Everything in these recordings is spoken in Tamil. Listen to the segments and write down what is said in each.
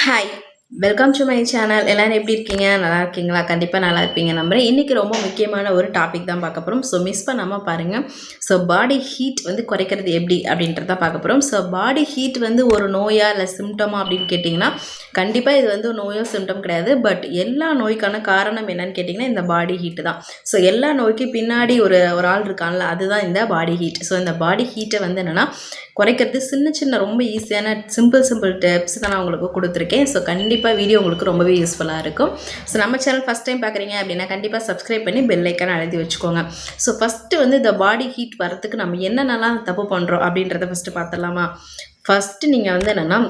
Hi, welcome to my channel. எல்லாரும் எப்படி இருக்கீங்க? நல்லா இருக்கீங்களா? கண்டிப்பாக நல்லா இருப்பீங்க நம்புறேன். இன்றைக்கி ரொம்ப முக்கியமான ஒரு டாபிக் தான் பார்க்க போகிறோம். ஸோ மிஸ் பண்ணாமல் பாருங்கள். ஸோ பாடி ஹீட் வந்து குறைக்கிறது எப்படி அப்படின்றத பார்க்க போகிறோம். ஸோ பாடி ஹீட் வந்து ஒரு நோயா இல்லை சிம்டமா அப்படின்னு கேட்டிங்கன்னா கண்டிப்பாக இது வந்து நோயோ சிம்டம் கிடையாது. பட் எல்லா நோய்க்கான காரணம் என்னன்னு கேட்டிங்கன்னா இந்த பாடி ஹீட்டு தான். ஸோ எல்லா நோய்க்கு பின்னாடி ஒரு ஒரு ஆள் இருக்கான்ல, அதுதான் இந்த பாடி ஹீட். ஸோ இந்த பாடி ஹீட்டை வந்து என்னென்னா குறைக்கிறது சின்ன சின்ன ரொம்ப ஈஸியான சிம்பிள் டிப்ஸ் தான் நான் உங்களுக்கு கொடுத்துருக்கேன். ஸோ கண்டிப்பாக வீடியோ உங்களுக்கு ரொம்பவே யூஸ்ஃபுல்லாக இருக்கும். ஸோ நம்ம சேனல் ஃபஸ்ட் டைம் பார்க்குறீங்க அப்படின்னா கண்டிப்பாக சப்ஸ்கிரைப் பண்ணி பெல் ஐக்கான் அழுத்தி வச்சுக்கோங்க. ஸோ ஃபஸ்ட்டு வந்து இந்த பாடி ஹீட் வரத்துக்கு நம்ம என்னென்னலாம் தப்பு பண்ணுறோம் அப்படின்றத ஃபஸ்ட்டு பார்த்துடலாமா? ஃபஸ்ட்டு நீங்கள் வந்து என்னென்னா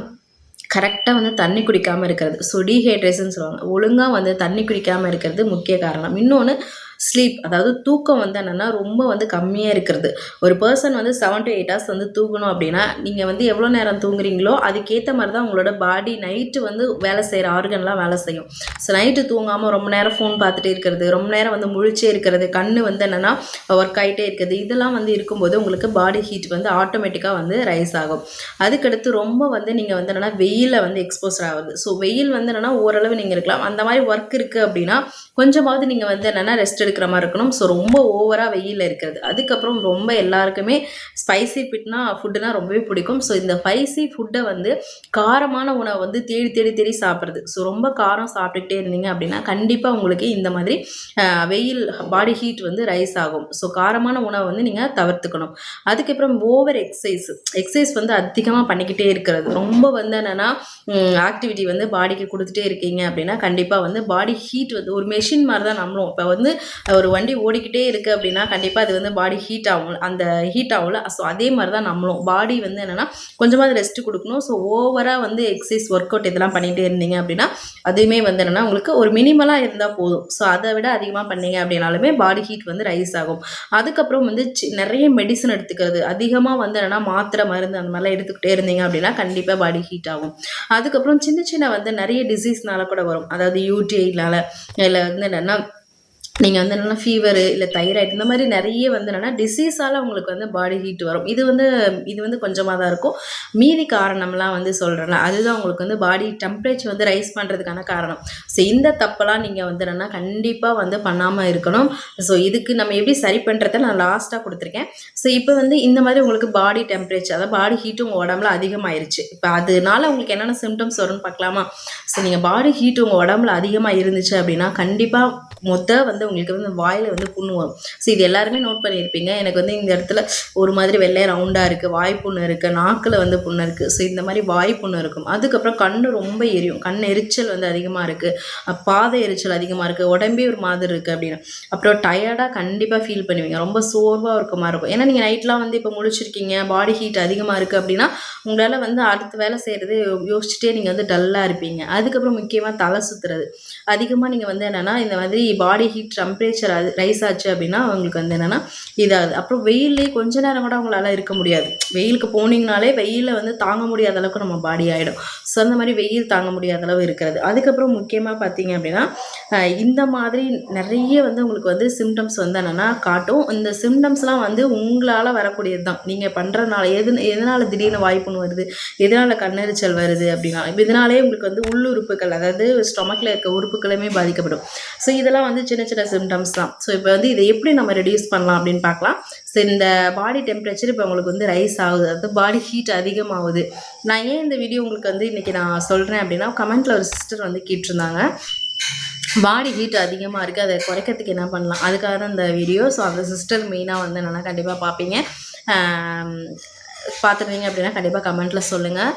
கரெக்டாக வந்து தண்ணி குடிக்காமல் இருக்கிறது. ஸோ டீஹைட்ரேஷன் சொல்லுவாங்க. ஒழுங்காக வந்து தண்ணி குடிக்காமல் இருக்கிறது முக்கிய காரணம். இன்னொன்று ஸ்லீப், அதாவது தூக்கம் வந்து என்னென்னா ரொம்ப வந்து கம்மியாக இருக்கிறது. ஒரு பர்சன் வந்து 7 to 8 ஹவர்ஸ் வந்து தூங்கணும் அப்படின்னா நீங்கள் வந்து எவ்வளோ நேரம் தூங்குறீங்களோ அதுக்கேற்ற மாதிரி தான் உங்களோட பாடி நைட்டு வந்து வேலை செய்கிற ஆர்கன்லாம் வேலை செய்யும். ஸோ நைட்டு தூங்காமல் ரொம்ப நேரம் ஃபோன் பார்த்துட்டே இருக்கிறது, ரொம்ப நேரம் வந்து முழிச்சே இருக்கிறது, கண் வந்து என்னென்னா ஒர்க் ஆகிட்டே இருக்கிறது, இதெல்லாம் வந்து இருக்கும்போது உங்களுக்கு பாடி ஹீட் வந்து ஆட்டோமேட்டிக்காக வந்து ரைஸ் ஆகும். அதுக்கடுத்து ரொம்ப வந்து நீங்கள் வந்து என்னென்னா வெயிலில் வந்து எக்ஸ்போஸ் ஆகுது. ஸோ வெயில் வந்து என்னென்னா ஓரளவு நீங்கள் இருக்கலாம். அந்த மாதிரி ஒர்க் இருக்குது அப்படின்னா கொஞ்சமாவது நீங்கள் வந்து என்னென்னா ரெஸ்ட் எடுக்கிற மாதிரி இருக்கணும். ஸோ ரொம்ப ஓவராக வெயிலில் இருக்கிறது. அதுக்கப்புறம் ரொம்ப எல்லாருக்குமே ஸ்பைசி ஃபுட்டுனா ரொம்பவே பிடிக்கும். ஸோ இந்த ஸ்பைசி ஃபுட்டை வந்து காரமான உணவை வந்து தேடி தேடி தேடி சாப்பிட்றது. ஸோ ரொம்ப காரம் சாப்பிட்டுக்கிட்டே இருந்தீங்க அப்படின்னா கண்டிப்பாக உங்களுக்கு இந்த மாதிரி வெயில் பாடி ஹீட் வந்து ரைஸ் ஆகும். ஸோ காரமான உணவை வந்து நீங்கள் தவிர்த்துக்கணும். அதுக்கப்புறம் ஓவர் எக்ஸசைஸ் வந்து அதிகமாக பண்ணிக்கிட்டே இருக்கிறது. ரொம்ப வந்து என்னென்னா ஆக்டிவிட்டி வந்து பாடிக்கு கொடுத்துட்டே இருக்கீங்க அப்படின்னா கண்டிப்பாக வந்து பாடி ஹீட் வந்து ஒரு மெஷின் மாதிரி தான் நம்மளும். இப்போ வந்து ஒரு வண்டி ஓடிக்கிட்டே இருக்குது அப்படின்னா கண்டிப்பாக அது வந்து பாடி ஹீட் ஆகும். அந்த ஹீட் ஆகல. ஸோ அதே மாதிரி தான் நம்மளும் பாடி வந்து என்னென்னா கொஞ்சமாவது ரெஸ்ட் கொடுக்கணும். ஸோ ஓவராக வந்து எக்ஸசைஸ் ஒர்க் அவுட் இதெல்லாம் பண்ணிகிட்டே இருந்தீங்க அப்படின்னா அதுவுமே வந்து என்னென்னா உங்களுக்கு ஒரு மினிமலாக இருந்தால் போதும். ஸோ அதை விட அதிகமாக பண்ணீங்க அப்படின்னாலுமே பாடி ஹீட் வந்து ரைஸ் ஆகும். அதுக்கப்புறம் வந்து நிறைய மெடிசன் எடுத்துக்கிறது, அதிகமாக வந்து என்னென்னா மாத்திரை மருந்து அந்த மாதிரிலாம் எடுத்துக்கிட்டே இருந்தீங்க அப்படின்னா கண்டிப்பாக பாடி ஹீட் ஆகும். அதுக்கப்புறம் சின்ன சின்ன வந்து நிறைய டிசீஸ்னால கூட வரும். அதாவது யூடிஐனால இல்லை வந்து என்னென்னா நீங்கள் வந்து என்னென்னா ஃபீவரு இல்லை தைராய்டு இந்த மாதிரி நிறைய வந்து என்னென்னா டிசீஸால் உங்களுக்கு வந்து பாடி ஹீட் வரும். இது வந்து கொஞ்சமாக தான் இருக்கும். மீதி காரணம்லாம் வந்து சொல்கிறேன்ல, அதுதான் உங்களுக்கு வந்து பாடி டெம்பரேச்சர் வந்து ரைஸ் பண்ணுறதுக்கான காரணம். ஸோ இந்த தப்பெல்லாம் நீங்கள் வந்து என்னென்னா கண்டிப்பாக வந்து பண்ணாமல் இருக்கணும். ஸோ இதுக்கு நம்ம எப்படி சரி பண்ணுறத நான் லாஸ்ட்டாக கொடுத்துருக்கேன். ஸோ இப்போ வந்து இந்த மாதிரி உங்களுக்கு பாடி டெம்பரேச்சர் அதாவது பாடி ஹீட்டு உங்கள் உடம்புல அதிகமாகிருச்சு. இப்போ அதனால உங்களுக்கு என்னென்ன சிம்டம்ஸ் வரும்னு பார்க்கலாமா? ஸோ நீங்கள் பாடி ஹீட் உங்கள் உடம்புல அதிகமாக இருந்துச்சு அப்படின்னா கண்டிப்பாக வந்து உங்களுக்கு வந்து வாயில் வந்து புண்ணு வரும். ஸோ இது எல்லாருமே நோட் பண்ணியிருப்பீங்க. எனக்கு வந்து இந்த இடத்துல ஒரு மாதிரி வெள்ளை ரவுண்டாக இருக்குது, வாய் புண்ணு இருக்குது, நாக்கில் வந்து புண்ணு இருக்குது. ஸோ இந்த மாதிரி வாய் புண்ணு இருக்கும். அதுக்கப்புறம் கண் ரொம்ப எரியும், கண் எரிச்சல் வந்து அதிகமாக இருக்குது, பாதை எரிச்சல் அதிகமாக இருக்குது, உடம்பே ஒரு மாதிரி இருக்குது அப்படின்னு. அப்புறம் டயர்டாக கண்டிப்பாக ஃபீல் பண்ணுவீங்க, ரொம்ப சோர்வாக இருக்க மாதிரி இருக்கும். ஏன்னா நீங்கள் நைட்லாம் வந்து இப்போ முழிச்சிருக்கீங்க, பாடி ஹீட் அதிகமாக இருக்குது அப்படின்னா உங்களால் வந்து அடுத்த வேலை செய்கிறது யோசிச்சுட்டே நீங்கள் வந்து டல்லாக இருப்பீங்க. அதுக்கப்புறம் முக்கியமாக தலை சுற்றுறது அதிகமாக நீங்கள் வந்து என்னென்னா இந்த மாதிரி பாடி ஹீட் டெம்பரேச்சர் ரைஸ் ஆச்சு அப்படின்னா அவங்களுக்கு வந்து என்னென்னா இதாகுது. அப்புறம் வெயிலே கொஞ்ச நேரம் கூட அவங்களால இருக்க முடியாது. வெயிலுக்கு போனீங்கனாலே வெயிலில் வந்து தாங்க முடியாத அளவுக்கு நம்ம பாடி ஆகிடும். ஸோ அந்த மாதிரி வெயில் தாங்க முடியாத அளவு இருக்கிறது. அதுக்கப்புறம் முக்கியமாக பார்த்தீங்க அப்படின்னா இந்த மாதிரி நிறைய வந்து உங்களுக்கு வந்து சிம்டம்ஸ் வந்து என்னென்னா காட்டும். இந்த சிம்டம்ஸ்லாம் வந்து உங்களால் வரக்கூடியது தான். நீங்கள் பண்ணுறதுனால எதனால் திடீர்னு வாய்ப்புன்னு வருது, எதனால் கண்ணெரிச்சல் வருது அப்படின்னா இதனாலே உங்களுக்கு வந்து உள்ளுறுப்புகள் அதாவது ஸ்டொமக்கில் இருக்க உறுப்புகளுமே பாதிக்கப்படும். ஸோ இதெல்லாம் வந்து சின்ன சின்ன சிம்டம்ஸ் தான். ஸோ இப்போ வந்து இதை எப்படி நம்ம ரெடியூஸ் பண்ணலாம் அப்படின்னு பார்க்கலாம். ஸோ இந்த பாடி டெம்பரேச்சர் இப்போ உங்களுக்கு வந்து ரைஸ் ஆகுது, அது பாடி ஹீட் அதிகமாகுது. நான் ஏன் இந்த வீடியோ உங்களுக்கு வந்து இன்றைக்கி நான் சொல்கிறேன் அப்படின்னா கமெண்ட்டில் ஒரு சிஸ்டர் வந்து கேட்டிருந்தாங்க, பாடி ஹீட் அதிகமாக இருக்குது, அதை குறைக்கிறதுக்கு என்ன பண்ணலாம், அதுக்காக தான் இந்த வீடியோ. ஸோ அந்த சிஸ்டர் மெயினாக வந்து என்னென்னா கண்டிப்பாக பார்ப்பீங்க. பார்த்துருந்தீங்க அப்படின்னா கண்டிப்பாக கமெண்ட்டில் சொல்லுங்கள்.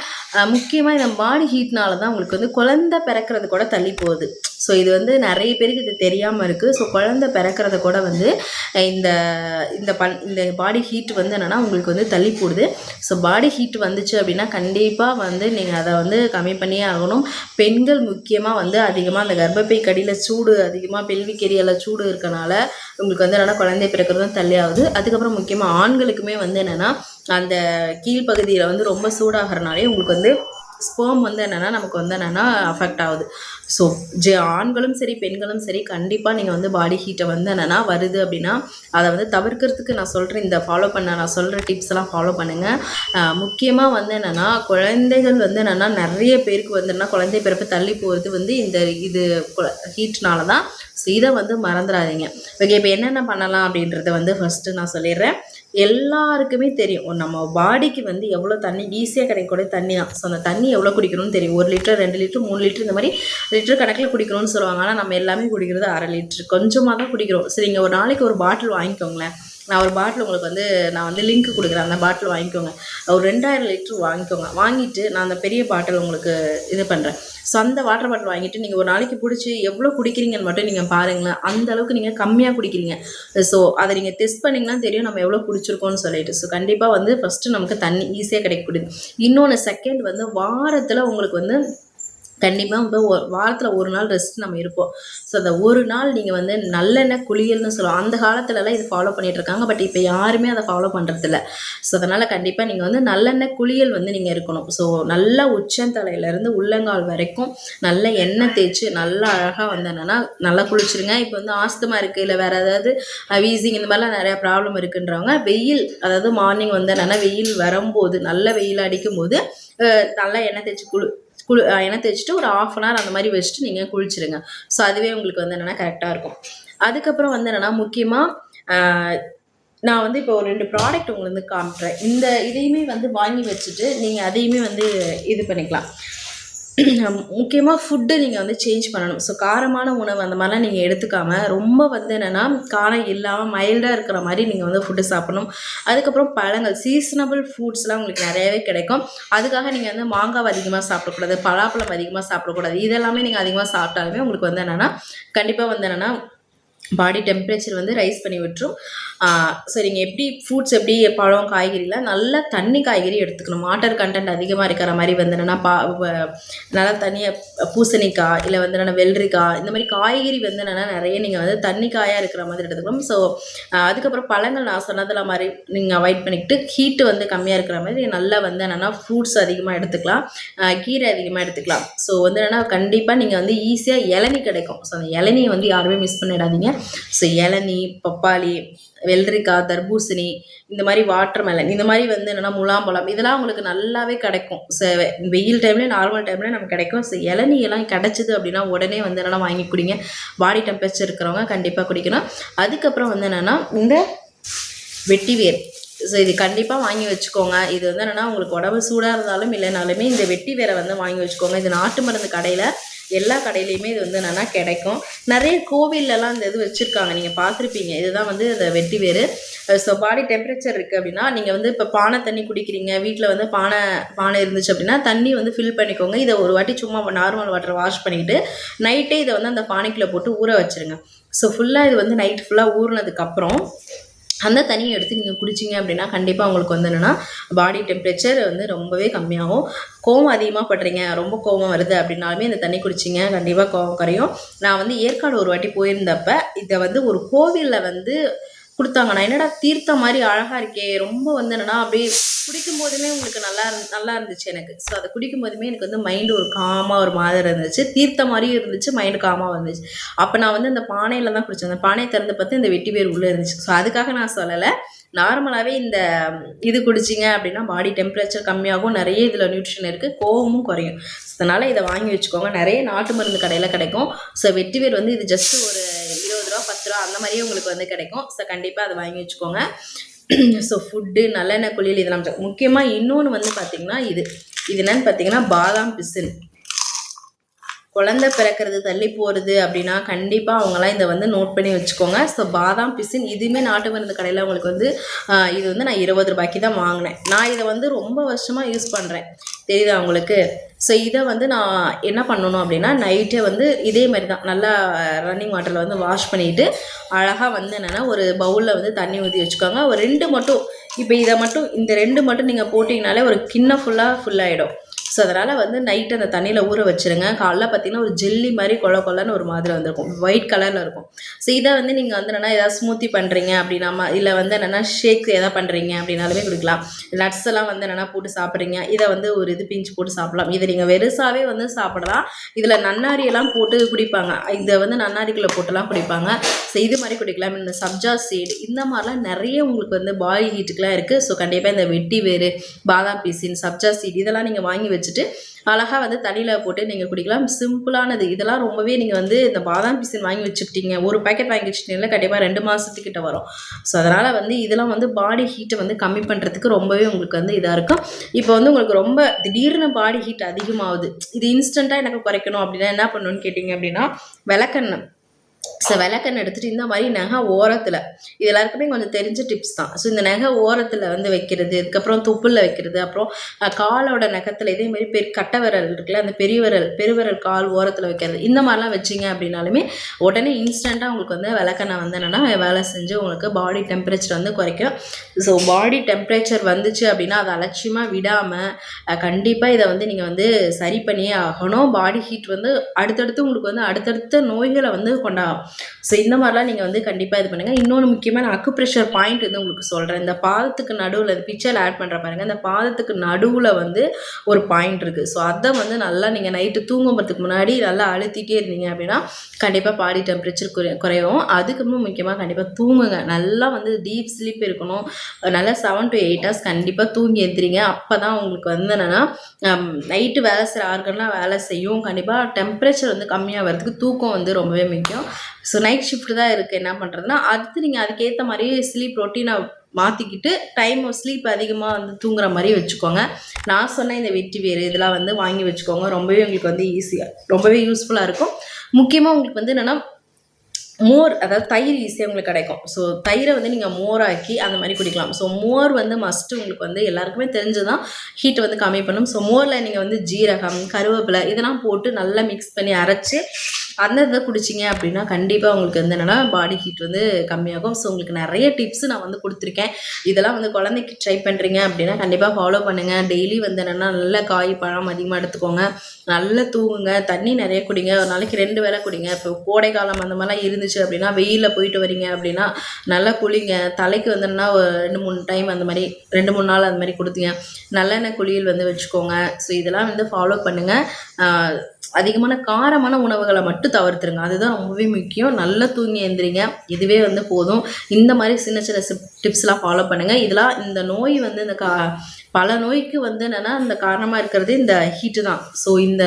முக்கியமாக இந்த பாடி ஹீட்னால தான் உங்களுக்கு வந்து குழந்தை பிறக்கிறது கூட தள்ளி போகுது. ஸோ இது வந்து நிறைய பேருக்கு இது தெரியாமல் இருக்குது. ஸோ குழந்தை பிறக்கிறத கூட வந்து இந்த இந்த பாடி ஹீட் வந்து என்னென்னா உங்களுக்கு வந்து தள்ளி போடுது. ஸோ பாடி ஹீட் வந்துச்சு அப்படின்னா கண்டிப்பாக வந்து நீங்கள் அதை வந்து கம்மி பண்ணியே ஆகணும். பெண்கள் முக்கியமாக வந்து அதிகமாக அந்த கர்ப்பப்பை கடியில் சூடு அதிகமாக, பெல்விக் ஏரியாவில் சூடு இருக்கனால உங்களுக்கு வந்து என்னென்னா குழந்தை பிறக்கிறதும் தள்ளி ஆகுது. அதுக்கப்புறம் முக்கியமாக ஆண்களுக்குமே வந்து என்னென்னா அந்த கீழ்ப்பகுதியில் வந்து ரொம்ப சூடாகிறனாலே உங்களுக்கு வந்து ஸ்பெர்ம் வந்து என்னென்னா நமக்கு வந்து என்னென்னா அஃபெக்ட் ஆகுது. ஸோ ஆண்களும் சரி பெண்களும் சரி கண்டிப்பாக நீங்கள் வந்து பாடி ஹீட்டை வந்து என்னென்னா வருது அப்படின்னா அதை வந்து தவிர்க்கிறதுக்கு நான் சொல்கிறேன், இந்த நான் சொல்கிற டிப்ஸ் எல்லாம் ஃபாலோ பண்ணுங்கள். முக்கியமாக வந்து என்னென்னா குழந்தைகள் வந்து என்னென்னா நிறைய பேருக்கு வந்து என்னன்னா குழந்தை பிறப்பு தள்ளி போகிறது வந்து இது ஹீட்னால தான். ஸோ இதை வந்து மறந்துடாதீங்க. ஓகே, இப்போ என்னென்ன பண்ணலாம் அப்படின்றத வந்து ஃபஸ்ட்டு நான் சொல்லிடுறேன். எல்லாருக்குமே தெரியும் நம்ம பாடிக்கு வந்து எவ்வளோ தண்ணி ஈஸியாக கிடைக்கக்கூடிய தண்ணி தான். ஸோ அந்த தண்ணி எவ்வளோ குடிக்கணும்னு தெரியும். 1 லிட்டர் 2 லிட்டர் 3 லிட்டர் இந்த மாதிரி லிட்டர் கணக்கில் குடிக்கணும்னு சொல்லுவாங்க. ஆனால் நம்ம எல்லாமே குடிக்கிறது 1/2 லிட்டர் கொஞ்சமாக தான் குடிக்கிறோம். சரி, நீங்கள் ஒரு நாளைக்கு ஒரு பாட்டில் வாங்கிக்கோங்களேன். நான் ஒரு பாட்டில் உங்களுக்கு வந்து நான் வந்து லிங்க் கொடுக்குறேன், அந்த பாட்டில் வாங்கிக்கோங்க. ஒரு 2000 லிட்டர் வாங்கிக்கோங்க. வாங்கிட்டு நான் அந்த பெரிய பாட்டில் உங்களுக்கு இது பண்ணுறேன். ஸோ அந்த வாட்டர் பாட்டில் வாங்கிட்டு நீங்கள் ஒரு நாளைக்கு பிடிச்சி எவ்வளோ குடிக்கிறீங்கன்னு மட்டும் நீங்கள் பாருங்களேன். அந்த அளவுக்கு நீங்கள் கம்மியாக குடிக்கிறீங்க. ஸோ அதை நீங்கள் டெஸ்ட் பண்ணிங்கன்னா தெரியும் நம்ம எவ்வளோ குடிச்சிருக்கோம்னு சொல்லிட்டு. ஸோ கண்டிப்பாக வந்து ஃபஸ்ட்டு நமக்கு தண்ணி ஈஸியாக கிடைக்கக்கூடியது. இன்னொன்று செகண்ட் வந்து வாரத்தில் உங்களுக்கு வந்து கண்டிப்பாக வந்து வாரத்தில் ஒரு நாள் ரெஸ்ட் நம்ம இருப்போம். ஸோ அந்த ஒரு நாள் நீங்கள் வந்து நல்லெண்ணெய் குளியல்னு சொல்லுவோம். அந்த காலத்துலலாம் இது ஃபாலோ பண்ணிகிட்ருக்காங்க. பட் இப்போ யாருமே அதை ஃபாலோ பண்ணுறதில்ல. ஸோ அதனால் கண்டிப்பாக நீங்கள் வந்து நல்லெண்ணெய் குளியல் வந்து நீங்கள் இருக்கணும். ஸோ நல்லா உச்சந்தலையிலேருந்து உள்ளங்கால் வரைக்கும் நல்ல எண்ணெய் தேய்ச்சி நல்லா அழகாக வந்து என்னென்னா நல்லா குளிச்சுருங்க. இப்போ வந்து ஆஸ்துமா இருக்குது, இல்லை வேறு ஏதாவது வீசிங் இந்த மாதிரிலாம் நிறையா ப்ராப்ளம் இருக்குன்றவங்க வெயில், அதாவது மார்னிங் வந்து என்னென்னா வெயில் வரும்போது நல்ல வெயில் அடிக்கும்போது நல்லா எண்ணெய் தேய்ச்சி எண்ணெய் தேய்ச்சிட்டு ஒரு 1/2 அன் ஹவர் அந்த மாதிரி வச்சுட்டு நீங்கள் குளிச்சுருங்க. ஸோ அதுவே உங்களுக்கு வந்து என்னென்னா கரெக்டாக இருக்கும். அதுக்கப்புறம் வந்து என்னென்னா முக்கியமாக நான் வந்து இப்போ ஒரு 2 ப்ராடக்ட் உங்களுக்கு வந்து காமிக்கிறேன். இதையுமே வந்து வாங்கி வச்சுட்டு நீங்கள் அதையுமே வந்து இது பண்ணிக்கலாம். முக்கியமாக ஃபுட்டு நீங்கள் வந்து சேஞ்ச் பண்ணணும். ஸோ காரமான உணவு அந்த மாதிரிலாம் நீங்கள் எடுத்துக்காமல் ரொம்ப வந்து என்னென்னா காரம் இல்லாமல் மைல்டாக இருக்கிற மாதிரி நீங்கள் வந்து ஃபுட்டு சாப்பிடணும். அதுக்கப்புறம் பழங்கள், சீசனபிள் ஃப்ரூட்ஸ்லாம் உங்களுக்கு நிறையவே கிடைக்கும். அதுக்காக நீங்கள் வந்து மாங்காய் அதிகமாக சாப்பிடக்கூடாது, பலாப்பழம் அதிகமாக சாப்பிடக்கூடாது. இதெல்லாமே நீங்கள் அதிகமாக சாப்பிட்டாலுமே உங்களுக்கு வந்து என்னென்னா கண்டிப்பாக வந்து என்னென்னா பாடி டெம்பரேச்சர் வந்து ரைஸ் பண்ணி விட்டுரும். ஸோ நீங்கள் எப்படி ஃப்ரூட்ஸ் எப்படி பழம் காய்கறிலாம் நல்லா தண்ணி காய்கறி எடுத்துக்கணும். வாட்டர் கண்டென்ட் அதிகமாக இருக்கிற மாதிரி வந்து என்னென்னா நல்லா தண்ணியாக பூசணிக்காய், இல்லை வந்து என்னென்னா வெள்ளரிக்காய், இந்த மாதிரி காய்கறி வந்து என்னென்னா நிறைய நீங்கள் வந்து தண்ணி காயாக இருக்கிற மாதிரி எடுத்துக்கணும். ஸோ அதுக்கப்புறம் பழங்கள் நான் சொன்னதில் மாதிரி நீங்கள் அவாய்ட் பண்ணிக்கிட்டு ஹீட்டு வந்து கம்மியாக இருக்கிற மாதிரி நல்லா வந்து என்னென்னா ஃப்ரூட்ஸ் அதிகமாக எடுத்துக்கலாம், கீரை அதிகமாக எடுத்துக்கலாம். ஸோ வந்து என்னென்னா கண்டிப்பாக நீங்கள் வந்து ஈஸியாக இளநீ கிடைக்கும். ஸோ அந்த இளநியை வந்து யாருமே மிஸ் பண்ணிடாதீங்க. ஸோ இளநீ, பப்பாளி, வெள்ளரிக்காய், தர்பூசணி, இந்த மாதிரி வாட்டர்மெலன், இந்த மாதிரி வந்து என்னென்னா முலாம்பழம், இதெல்லாம் உங்களுக்கு நல்லாவே கிடைக்கும். ஸோ வெயில் டைம்லேயும் நார்மல் டைம்லேயும் நமக்கு கிடைக்கும். ஸோ இளநீயெல்லாம் கிடச்சிது அப்படின்னா உடனே வந்து என்னென்னா வாங்கி குடிங்க. பாடி டெம்பரேச்சர் இருக்கிறவங்க கண்டிப்பாக குடிக்கணும். அதுக்கப்புறம் வந்து என்னென்னா இந்த வெட்டிவேர், ஸோ இது கண்டிப்பாக வாங்கி வச்சுக்கோங்க. இது வந்து என்னென்னா உங்களுக்கு உடம்பு சூடாக இருந்தாலும் இல்லைனாலுமே இந்த வெட்டி வேரை வந்து வாங்கி வச்சுக்கோங்க. இது நாட்டு மருந்து கடையில் எல்லா கடையிலையுமே இது வந்து என்னென்னா கிடைக்கும். நிறைய கோவில்லலாம் இந்த இது வச்சுருக்காங்க, நீங்கள் பார்த்துருப்பீங்க. இதுதான் வந்து இந்த வெட்டி வேறு. ஸோ பாடி டெம்பரேச்சர் இருக்குது அப்படின்னா நீங்கள் வந்து இப்போ பானை தண்ணி குடிக்கிறீங்க, வீட்டில் வந்து பானை இருந்துச்சு அப்படின்னா தண்ணி வந்து ஃபில் பண்ணிக்கோங்க. இதை ஒரு வாட்டி சும்மா நார்மல் வாட்டர் வாஷ் பண்ணிக்கிட்டு நைட்டே இதை வந்து அந்த பானைக்குள்ளே போட்டு ஊற வச்சுருங்க. ஸோ ஃபுல்லாக இது வந்து நைட் ஃபுல்லாக ஊறினதுக்கப்புறம் அந்த தண்ணியை எடுத்து நீங்கள் குடிச்சிங்க அப்படின்னா கண்டிப்பாக உங்களுக்கு வந்து என்னென்னா பாடி டெம்பரேச்சர் வந்து ரொம்பவே கம்மியாகும். கோவம் அதிகமாக படுறீங்க, ரொம்ப கோவம் வருது அப்படின்னாலுமே இந்த தண்ணி குடிச்சிங்க, கண்டிப்பாக கோவம் குறையும். நான் வந்து ஏற்காடு ஒரு வாட்டி போயிருந்தப்ப இதை வந்து ஒரு கோவிலில் வந்து கொடுத்தாங்க. நான் என்னடா தீர்த்தம் மாதிரி அழகாக இருக்கே, ரொம்ப வந்து என்னென்னா அப்படியே குடிக்கும் போதுமே உங்களுக்கு நல்லா இருந்துச்சு எனக்கு. ஸோ அதை குடிக்கும் போதுமே எனக்கு வந்து மைண்டு ஒரு காமாக ஒரு மாதிரி இருந்துச்சு, தீர்த்த மாதிரியும் இருந்துச்சு, மைண்டு காமாக இருந்துச்சு. அப்போ நான் வந்து இந்த பானையில் தான் குடித்தேன். அந்த பானையை திறந்து பார்த்து இந்த வெட்டி வேர் உள்ளே இருந்துச்சு. ஸோ அதுக்காக நான் சொல்லலை, நார்மலாகவே இந்த இது குடிச்சிங்க அப்படின்னா பாடி டெம்பரேச்சர் கம்மியாகும், நிறைய இதில் நியூட்ரிஷன் இருக்குது, கோவமும் குறையும். அதனால் இதை வாங்கி வச்சுக்கோங்க. நிறைய நாட்டு மருந்து கடையில் கிடைக்கும். ஸோ வெட்டி வேர் வந்து இது ஜஸ்ட் ஒரு 20 ரூபா 10 ரூபா அந்த மாதிரியே உங்களுக்கு வந்து கிடைக்கும். ஸோ கண்டிப்பாக அதை வாங்கி வச்சுக்கோங்க. ஸோ ஃபுட்டு, நல்லெண்ணெய் குளியல், இதெல்லாம் முக்கியமாக. இன்னொன்று வந்து பார்த்திங்கன்னா இது என்னென்னு பார்த்தீங்கன்னா பாதாம் பிசின். குழந்தை பிறக்கிறது தள்ளி போகிறது அப்படின்னா கண்டிப்பாக அவங்களாம் இதை வந்து நோட் பண்ணி வச்சுக்கோங்க. ஸோ பாதாம் பிசின் இதுவுமே நாட்டு மருந்து கடையில் உங்களுக்கு வந்து இது வந்து நான் 20 ரூபாய்க்கு தான் வாங்கினேன். நான் இதை வந்து ரொம்ப வருஷமாக யூஸ் பண்ணுறேன், தெரியுதா உங்களுக்கு? ஸோ இதை வந்து நான் என்ன பண்ணணும் அப்படின்னா நைட்டே வந்து இதே மாதிரி தான் நல்லா ரன்னிங் வாட்டரில் வந்து வாஷ் பண்ணிவிட்டு அழகாக வந்து என்னென்னா ஒரு பவுலில் வந்து தண்ணி ஊற்றி வச்சுக்கோங்க. ஒரு 2 மட்டும், இப்போ இதை மட்டும் இந்த 2 மட்டும் நீங்கள் போட்டிங்கனாலே ஒரு கிண்ணம் ஃபுல்லாகிடும். ஸோ அதனால் வந்து நைட்டு அந்த தண்ணியில் ஊற வச்சுருங்க. காலைல பார்த்தீங்கன்னா ஒரு ஜெல்லி மாதிரி கொல கொலன்னு ஒரு மாதிரி வந்திருக்கும், ஒயிட் கலரில் இருக்கும். ஸோ இதை வந்து நீங்கள் வந்து என்னென்னா ஏதாவது ஸ்மூத்தி பண்ணுறீங்க அப்படின்னா, இல்லை வந்து என்னென்னா ஷேக் எதாவது பண்ணுறீங்க அப்படின்னாலுமே குடிக்கலாம். நட்ஸ் எல்லாம் வந்து என்னென்னா போட்டு சாப்பிட்றீங்க, இதை வந்து ஒரு இது பிஞ்சு போட்டு சாப்பிடலாம். இதை நீங்கள் வெறுசாவே வந்து சாப்பிடலாம். இதில் நன்னாரியெல்லாம் போட்டு குடிப்பாங்க, இதை வந்து நன்னாரிக்குள்ளே போட்டுலாம் குடிப்பாங்க. ஸோ இது மாதிரி குடிக்கலாம். இந்த சப்ஜா சீடு இந்த மாதிரிலாம் நிறைய உங்களுக்கு வந்து பாடி ஹீட்டுக்கெலாம் இருக்குது. ஸோ கண்டிப்பாக இந்த வெட்டி வேறு, பாதாம் பீசின், சப்ஜா சீடு இதெல்லாம் நீங்கள் வாங்கி வச்சுட்டு அழகாக வந்து தண்ணியில் போட்டு நீங்கள் குடிக்கலாம். சிம்பிளானது இதெல்லாம். ரொம்பவே நீங்கள் வந்து இந்த பாதாம் பீசின் வாங்கி வச்சுக்கிட்டீங்க, ஒரு பேக்கெட் வாங்கி வச்சுட்டீங்கன்னா கண்டிப்பாக 2 மாதத்துக்கிட்ட வரும். ஸோ அதனால் வந்து இதெல்லாம் வந்து பாடி ஹீட்டை வந்து கம்மி பண்ணுறதுக்கு ரொம்பவே உங்களுக்கு வந்து இதாக இருக்கும். இப்போ வந்து உங்களுக்கு ரொம்ப திடீர்னு பாடி ஹீட் அதிகமாகுது, இது இன்ஸ்டண்ட்டாக எனக்கு குறைக்கணும் அப்படின்னா என்ன பண்ணணும்னு கேட்டிங்க அப்படின்னா, விளக்கெண்ணெய். ஸோ விளக்கெண்ணெய் எடுத்துகிட்டு இந்த மாதிரி நகை ஓரத்தில், இது எல்லாருக்குமே கொஞ்சம் தெரிஞ்ச டிப்ஸ் தான். ஸோ இந்த நகை ஓரத்தில் வந்து வைக்கிறது, அதுக்கப்புறம் தொப்புளில் வைக்கிறது, அப்புறம் காலோட நகத்தில் இதேமாதிரி கட்டை விரல் இருக்குல்ல, அந்த பெருவிரல் கால் ஓரத்தில் வைக்கிறது, இந்த மாதிரிலாம் வச்சிங்க அப்படின்னாலுமே உடனே இன்ஸ்டண்ட்டாக உங்களுக்கு வந்து விளக்கெண்ணெய் வந்து என்னென்னா வேலை செஞ்சு உங்களுக்கு பாடி டெம்பரேச்சர் வந்து குறைக்கும். ஸோ பாடி டெம்பரேச்சர் வந்துச்சு அப்படின்னா அதை அலட்சியமாக விடாமல் கண்டிப்பாக இதை வந்து நீங்கள் வந்து சரி பண்ணியே ஆகணும். பாடி ஹீட் வந்து அடுத்தடுத்து உங்களுக்கு வந்து அடுத்தடுத்த நோய்களை வந்து கொண்டாடும். ஸோ இந்த மாதிரிலாம் நீங்கள் வந்து கண்டிப்பாக இது பண்ணுங்கள். இன்னொன்று முக்கியமாக நான் அக்குப்ரெஷர் பாயிண்ட் வந்து உங்களுக்கு சொல்கிறேன். இந்த பாதத்துக்கு நடுவில், அது பிக்சரில் ஆட் பண்ணுற பாருங்கள், இந்த பாதத்துக்கு நடுவில் வந்து ஒரு பாயிண்ட் இருக்குது. ஸோ அதை வந்து நல்லா நீங்கள் நைட்டு தூங்கும்போதுக்கு முன்னாடி நல்லா அழுத்திட்டே இருந்தீங்க அப்படின்னா கண்டிப்பாக பாடி டெம்பரேச்சர் குறையும். அதுக்கப்புறம் முக்கியமாக கண்டிப்பாக தூங்குங்க. நல்லா வந்து டீப் ஸ்லீப் இருக்கணும். நல்லா 7 to 8 hours கண்டிப்பாக தூங்கி எழுந்திரிங்க. அப்போ தான் உங்களுக்கு வந்து என்னென்னா நைட்டு வேலை செய்கிற ஆர்கன்லாம் வேலை செய்யும். கண்டிப்பாக டெம்பரேச்சர் வந்து கம்மியாக வரதுக்கு தூக்கம் வந்து ரொம்பவே முக்கியம். ஸோ நைட் ஷிஃப்ட் தான் இருக்குது. என்ன பண்ணுறதுன்னா, அடுத்து நீங்கள் அதுக்கேற்ற மாதிரி ஸ்லீப் ரொட்டீனை மாற்றிக்கிட்டு டைம் ஸ்லீப் அதிகமாக வந்து தூங்குற மாதிரி வச்சுக்கோங்க. நான் சொன்ன இந்த வெட்டி வேறு இதெல்லாம் வந்து வாங்கி வச்சுக்கோங்க. ரொம்பவே உங்களுக்கு வந்து ஈஸியாக ரொம்பவே யூஸ்ஃபுல்லாக இருக்கும். முக்கியமாக உங்களுக்கு வந்து என்னென்னா மோர், அதாவது தயிர் ஈஸியாக உங்களுக்கு கிடைக்கும். ஸோ தயிரை வந்து நீங்கள் மோராக்கி அந்த மாதிரி குடிக்கலாம். ஸோ மோர் வந்து மஸ்ட்டு உங்களுக்கு வந்து எல்லாருக்குமே தெரிஞ்சு தான் ஹீட் வந்து கம்மி பண்ணும். ஸோ மோரில் நீங்கள் வந்து ஜீரகம், கருவேப்பிலை இதெல்லாம் போட்டு நல்லா மிக்ஸ் பண்ணி அரைச்சி அந்த இதை குடிச்சிங்க அப்படின்னா கண்டிப்பாக உங்களுக்கு வந்து என்னென்னா பாடி ஹீட் வந்து கம்மியாகும். ஸோ உங்களுக்கு நிறைய டிப்ஸ் நான் வந்து கொடுத்துருக்கேன். இதெல்லாம் வந்து குழந்தைக்கு ட்ரை பண்ணுறீங்க அப்படின்னா கண்டிப்பாக ஃபாலோ பண்ணுங்கள். டெய்லி வந்து என்னென்னா நல்ல காய் பழம் அதிகமாக எடுத்துக்கோங்க, நல்லா தூங்குங்க, தண்ணி நிறைய குடிங்க, ஒரு நாளைக்கு 2 வேளை குடிங்க. இப்போ கோடை காலம் அந்த மாதிரிலாம் இருந்துச்சு அப்படின்னா, வெயிலில் போயிட்டு வரீங்க அப்படின்னா நல்லா குளிங்க. தலைக்கு வந்து என்னன்னா 2-3 டைம் அந்த மாதிரி 2-3 நாள் அந்த மாதிரி கொடுத்தீங்க. நல்லெண்ணெய் குளியல் வந்து வச்சுக்கோங்க. ஸோ இதெல்லாம் வந்து ஃபாலோ பண்ணுங்கள். அதிகமான காரமான உணவுகளை மட்டும் தவிர்த்துருங்க, அதுதான் ரொம்பவே முக்கியம். நல்லா தூங்கி எழுந்திரிங்க, இதுவே வந்து போதும். இந்த மாதிரி சின்ன சின்ன டிப்ஸ்லாம் ஃபாலோ பண்ணுங்கள். இதெல்லாம் இந்த நோய் வந்து இந்த பல நோய்க்கு வந்து என்னென்னா இந்த காரணமாக இருக்கிறது இந்த ஹீட்டு தான். ஸோ இந்த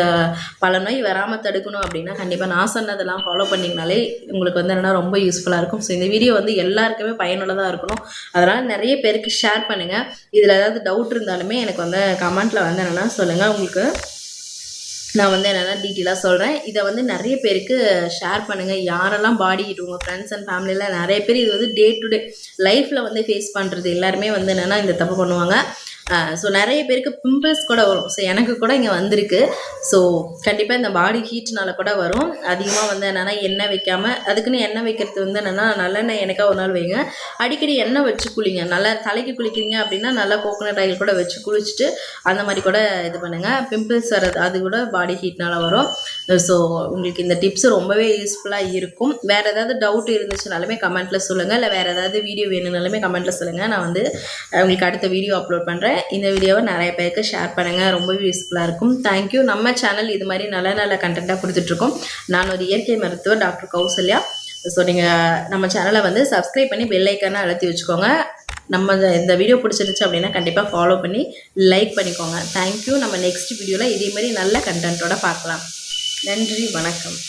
பல நோய் வராமல் தடுக்கணும் அப்படின்னா கண்டிப்பாக நான் சொன்னதெல்லாம் ஃபாலோ பண்ணிங்கனாலே உங்களுக்கு வந்து என்னென்னா ரொம்ப யூஸ்ஃபுல்லாக இருக்கும். ஸோ இந்த வீடியோ வந்து எல்லாருக்குமே பயனுள்ளதாக இருக்கணும். அதனால் நிறைய பேருக்கு ஷேர் பண்ணுங்கள். இதில் ஏதாவது டவுட் இருந்தாலுமே எனக்கு வந்து கமெண்ட்டில் வந்து என்னென்னா சொல்லுங்கள். உங்களுக்கு நான் வந்து என்னென்னா டீட்டெயிலாக சொல்கிறேன். இதை வந்து நிறைய பேருக்கு ஷேர் பண்ணுங்கள். யாரெல்லாம் பாடி ஹீட் உங்கள் ஃப்ரெண்ட்ஸ் அண்ட் ஃபேமிலியில் நிறைய பேர் இது வந்து டே டு டே லைஃப்பில் வந்து ஃபேஸ் பண்ணுறது எல்லாருமே வந்து என்னென்னா இந்த தப்பு பண்ணுவாங்க. ஸோ நிறைய பேருக்கு பிம்பிள்ஸ் கூட வரும். ஸோ எனக்கு கூட இங்கே வந்திருக்கு. ஸோ கண்டிப்பாக இந்த பாடி ஹீட்னால கூட வரும். அதிகமாக வந்து என்னென்னா எண்ணெய் வைக்காமல், அதுக்குன்னு எண்ணெய் வைக்கிறது வந்து என்னென்னா நல்லெண்ணெய் எனக்கா ஒரு நாள் வைங்க. அடிக்கடி எண்ணெய் வச்சு குளிங்க. நல்லா தலைக்கு குளிக்கிறீங்க அப்படின்னா நல்லா கோகோனட் ஆயில் கூட வச்சு குளிச்சுட்டு அந்த மாதிரி கூட இது பண்ணுங்கள். பிம்பிள்ஸ் வர்றது அது கூட பாடி ஹீட்னால வரும். ஸோ உங்களுக்கு இந்த டிப்ஸ் ரொம்பவே யூஸ்ஃபுல்லாக இருக்கும். வேறு ஏதாவது டவுட் இருந்துச்சுனாலுமே கமெண்ட்டில் சொல்லுங்கள். இல்லை வேறு ஏதாவது வீடியோ வேணும்னாலுமே கமெண்ட்டில் சொல்லுங்கள். நான் வந்து உங்களுக்கு அடுத்த வீடியோ அப்லோட் பண்ணுறேன். இந்த வீடியோவை நிறைய பேருக்கு ஷேர் பண்ணுங்கள். ரொம்பவே யூஸ்ஃபுல்லாக இருக்கும். தேங்க்யூ. நம்ம சேனல் இது மாதிரி நல்ல நல்ல கண்டென்ட்டாக கொடுத்துட்ருக்கோம். நான் ஒரு இயற்கை மருத்துவர் டாக்டர் கௌசல்யா. ஸோ நீங்கள் நம்ம சேனலை வந்து சப்ஸ்கிரைப் பண்ணி பெல் ஐக்கானை அழுத்தி வச்சுக்கோங்க. நம்ம இந்த வீடியோ பிடிச்சிருந்துச்சு அப்படின்னா கண்டிப்பாக ஃபாலோ பண்ணி லைக் பண்ணிக்கோங்க. தேங்க்யூ. நம்ம நெக்ஸ்ட் வீடியோவில் இதே மாதிரி நல்ல கண்டென்ட்டோட பார்க்கலாம். நன்றி, வணக்கம்.